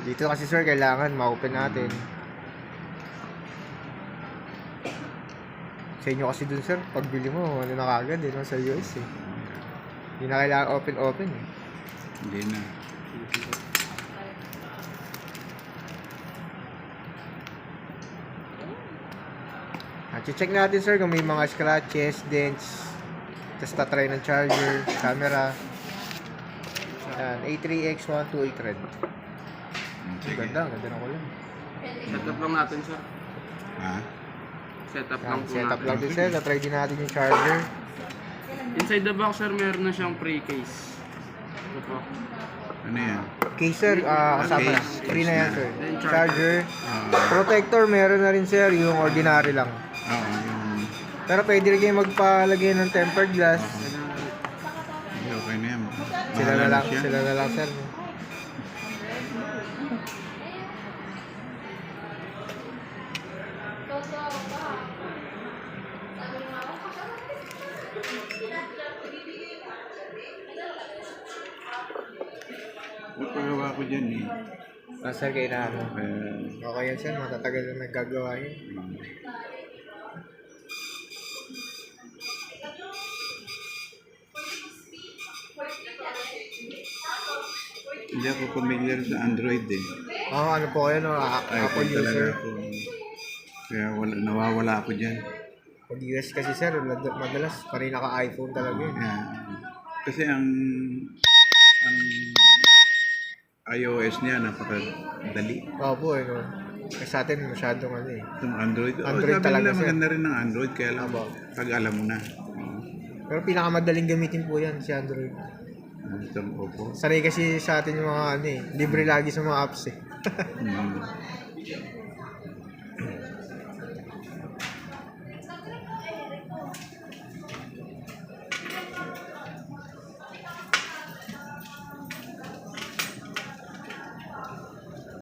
Dito kasi sir, kailangan ma-open natin. Sa inyo kasi dun sir, pagbili mo, ano na kagad eh, no? Sa US eh. Hindi na kailangan open eh. Hindi na. At check natin sir kung may mga scratches, dents. Tapos tatry ng charger, camera. Ayan, A3X128 red. Sige. Ganda ng kulay. Setup lang natin, sir. Ha? Setup Yan, lang po setup natin. lang din sir, tatry din natin yung charger. Inside the box, sir, meron na siyang pre-case. Ito po. Ano yan? Case sir, kasama na. Case. Free na yan sir. Then Charger. Ah, Protector meron na rin sir, yung ordinary lang. oo, yung... Pero pwede rin kayo magpalagay ng tempered glass. Hindi, okay na yan. Sila Bahala na lang, siya. sila na lang sir. Pagpagawa ko dyan eh. Sir, kayo na ano. Eh, Okay yan sir, matatagal na naggagawa yun. hindi ako familiar sa Android eh. Ano po kayo no, Apple iPhone talaga user. ako. Kaya nawawala ako dyan. Pag US kasi sir, madalas parin naka-iPhone talaga yun. Yeah. Kasi ang iOS niya napakadali. Opo eh no. Kasi sa atin masyadong ano eh. Itong Android. Android sabi talaga, nila sir. maganda rin ng Android kaya lang Opo. pag alam mo na. Oo. Pero pinakamadaling gamitin po yan si Android. Itong Oppo. Sanay kasi sa atin yung mga ano eh, libre lagi sa mga apps eh. Mm.